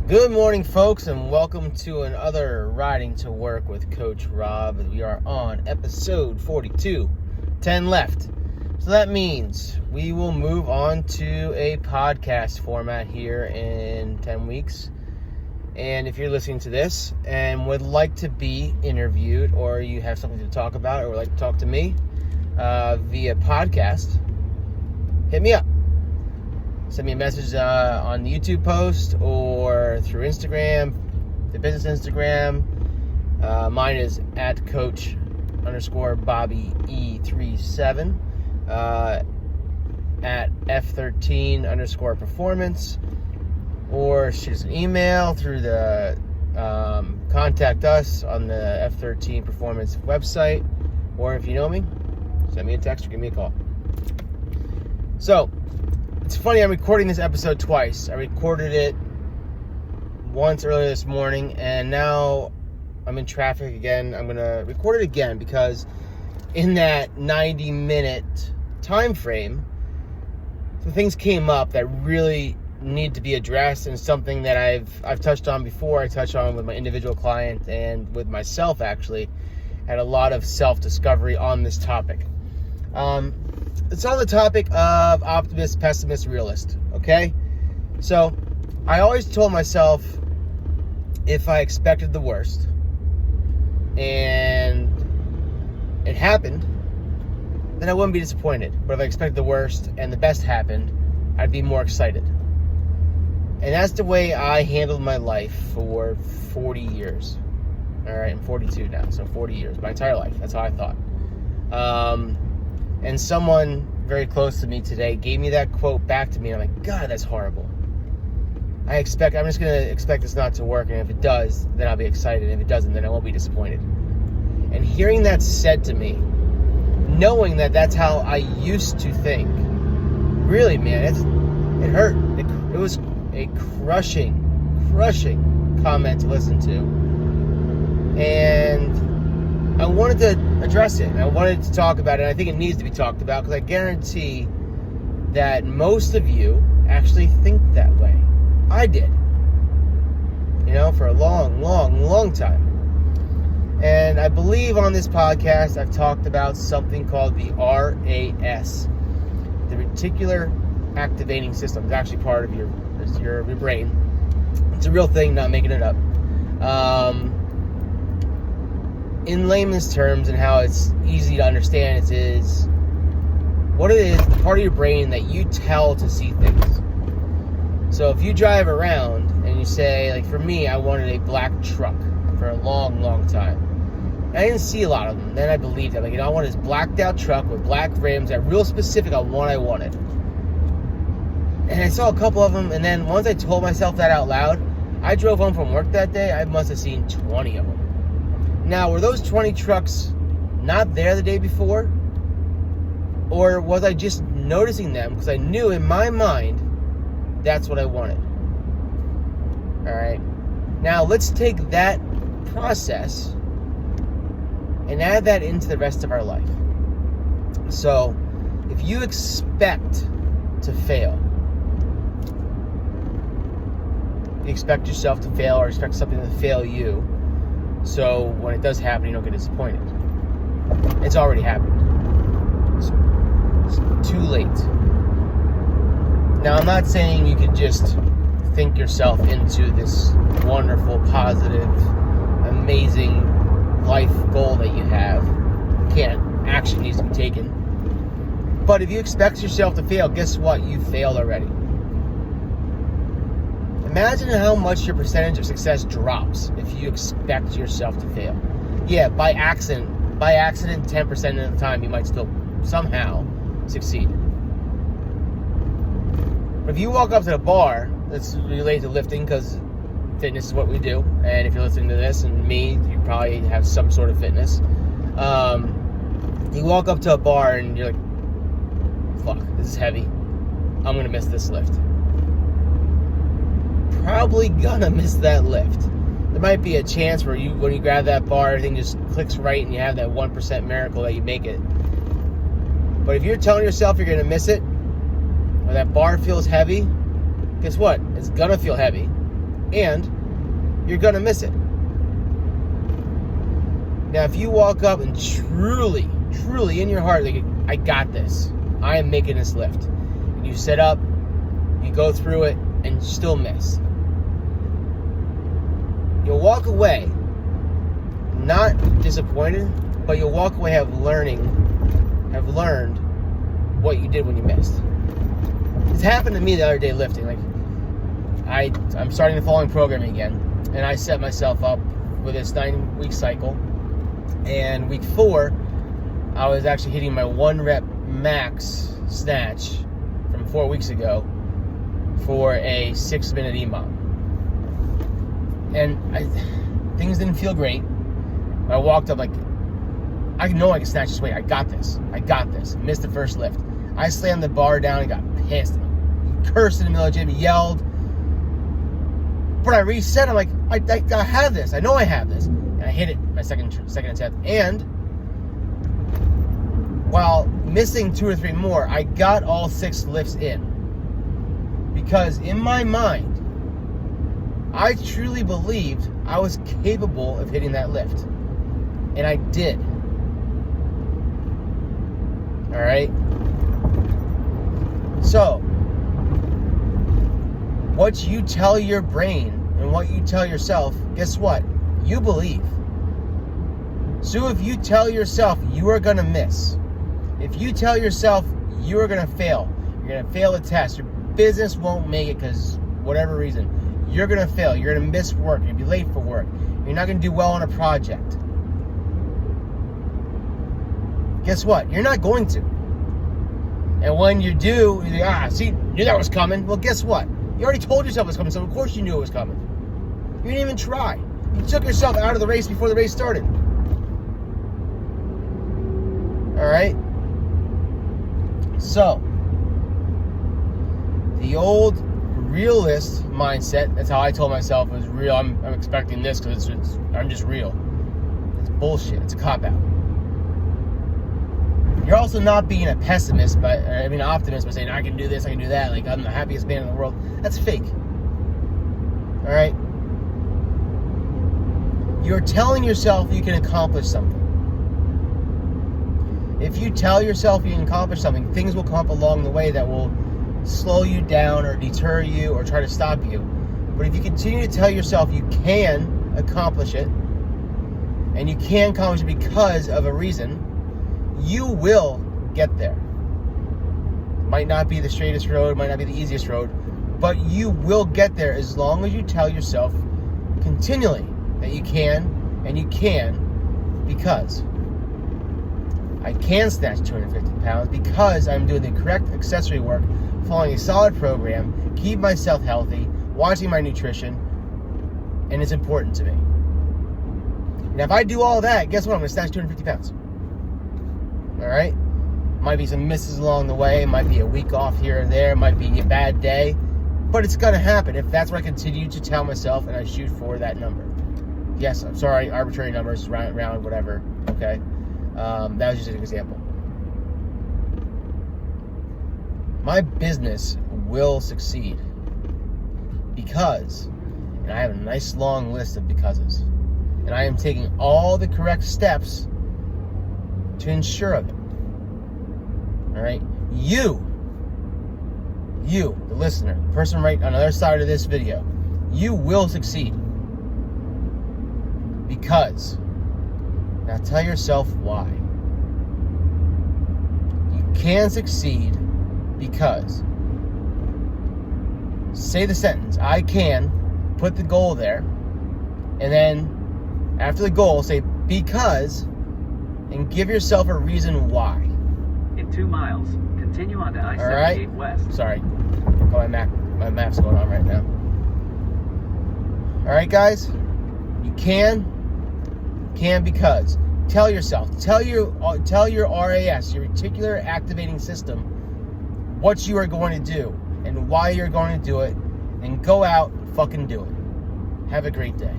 Good morning, folks, and welcome to another Riding to Work with Coach Rob. We are on episode 42, 10 left. So that means we will move on to a podcast format here in 10 weeks. And if you're listening to this and would like to be interviewed, or you have something to talk about, or would like to talk to me via podcast, hit me up. Send me a message on the YouTube post or through Instagram, the business Instagram. Mine is at coach_Bobby E37, at F13_performance, or shoot us an email through the contact us on the F13 Performance website, or if you know me, send me a text or give me a call. So, it's funny, I'm recording this episode twice. I recorded it once earlier this morning, and now I'm in traffic again. I'm going to record it again because in that 90-minute time frame, some things came up that really need to be addressed, and something that I've touched on before. I touched on with my individual client and with myself, actually. Had a lot of self-discovery on this topic. It's on the topic of optimist, pessimist, realist, okay? So, I always told myself if I expected the worst and it happened, then I wouldn't be disappointed. But if I expected the worst and the best happened, I'd be more excited. And that's the way I handled my life for 40 years. All right, I'm 42 now, so 40 years, my entire life. That's how I thought. And someone very close to me today gave me that quote back to me. I'm like, God, that's horrible. I'm just going to expect this not to work. And if it does, then I'll be excited. And if it doesn't, then I won't be disappointed. And hearing that said to me, knowing that that's how I used to think, really, man, it hurt. It was a crushing comment to listen to. And I wanted to address it, and I wanted to talk about it, and I think it needs to be talked about, because I guarantee that most of you actually think that way. I did. For a long time. And I believe on this podcast I've talked about something called the R.A.S, the reticular activating system. It's actually part of your brain. It's a real thing, not making it up. In layman's terms, and how it's easy to understand, is what it is, the part of your brain that you tell to see things. So if you drive around and you say, like for me, I wanted a black truck for a long time. And I didn't see a lot of them. Then I believed it. I wanted this blacked out truck with black rims, that real specific on what I wanted. And I saw a couple of them, and then once I told myself that out loud, I drove home from work that day, I must have seen 20 of them. Now, were those 20 trucks not there the day before? Or was I just noticing them because I knew in my mind that's what I wanted? All right. Now, let's take that process and add that into the rest of our life. So, if you expect to fail, you expect yourself to fail, or expect something to fail you, so when it does happen, you don't get disappointed. It's already happened. It's too late. Now, I'm not saying you could just think yourself into this wonderful, positive, amazing life goal that you have. You can't. Action needs to be taken. But if you expect yourself to fail, guess what? You failed already. Imagine how much your percentage of success drops if you expect yourself to fail. Yeah, by accident, 10% of the time, you might still somehow succeed. But if you walk up to the bar, let's relate to lifting, because fitness is what we do. And if you're listening to this and me, you probably have some sort of fitness. You walk up to a bar and you're like, fuck, this is heavy. I'm going to miss this lift. Probably gonna miss that lift. There might be a chance where when you grab that bar, everything just clicks right and you have that 1% miracle that you make it. But if you're telling yourself you're gonna miss it, or that bar feels heavy, guess what? It's gonna feel heavy. and you're going to miss it. Now, if you walk up and truly in your heart, like, I got this, I am making this lift, and you set up, you go through it, and still miss, you'll walk away not disappointed, but you'll walk away have learned what you did when you missed. It's happened to me the other day lifting. Like, I'm starting the following programming again, and I set myself up with this 9-week cycle. And week 4, I was actually hitting my 1 rep max snatch from 4 weeks ago for a 6-minute EMOM. And things didn't feel great. I walked up like, I know I can snatch this weight. I got this. Missed the first lift. I slammed the bar down and got pissed. Cursed in the middle of the gym, yelled. But I reset. I'm like, I have this. I know I have this. And I hit it my second attempt. And while missing 2 or 3 more, I got all 6 lifts in. Because in my mind, I truly believed I was capable of hitting that lift. And I did. All right? So, what you tell your brain and what you tell yourself, guess what? You believe. So if you tell yourself you are going to miss, if you tell yourself you are going to fail, you're going to fail a test, your business won't make it because whatever reason, you're going to fail, you're going to miss work, you're going to be late for work, you're not going to do well on a project. Guess what? You're not going to. And when you do, you think, see, knew that was coming. Well, guess what? You already told yourself it was coming, so of course you knew it was coming. You didn't even try. You took yourself out of the race before the race started. All right? So, the old realist mindset, that's how I told myself it was real. I'm expecting this because I'm just real. It's bullshit. It's a cop-out. You're also not being a pessimist, an optimist by saying, I can do this, I can do that, like I'm the happiest man in the world. That's fake. All right? You're telling yourself you can accomplish something. If you tell yourself you can accomplish something, things will come up along the way that will slow you down or deter you or try to stop you. But if you continue to tell yourself you can accomplish it, and you can accomplish it because of a reason, you will get there. Might not be the straightest road, might not be the easiest road, but you will get there as long as you tell yourself continually that you can, and you can because I can snatch 250 pounds because I'm doing the correct accessory work, following a solid program, keep myself healthy, watching my nutrition, and it's important to me. Now, if I do all that, guess what? I'm going to snatch 250 pounds. All right? Might be some misses along the way. Might be a week off here and there. Might be a bad day. But it's going to happen if that's what I continue to tell myself and I shoot for that number. Yes, I'm sorry, arbitrary numbers, round, whatever. Okay? That was just an example. My business will succeed because, and I have a nice long list of becauses, and I am taking all the correct steps to ensure of it. All right? You, the listener, the person right on the other side of this video, you will succeed because, now tell yourself why. You can succeed because, say the sentence, I can, put the goal there, and then after the goal, say because, and give yourself a reason why. In 2 miles, continue on to I-78 right? West. Sorry, my map's going on right now. All right, guys, you can because. Tell yourself, tell your R.A.S, your reticular activating system, what you are going to do and why you're going to do it, and go out and fucking do it. Have a great day.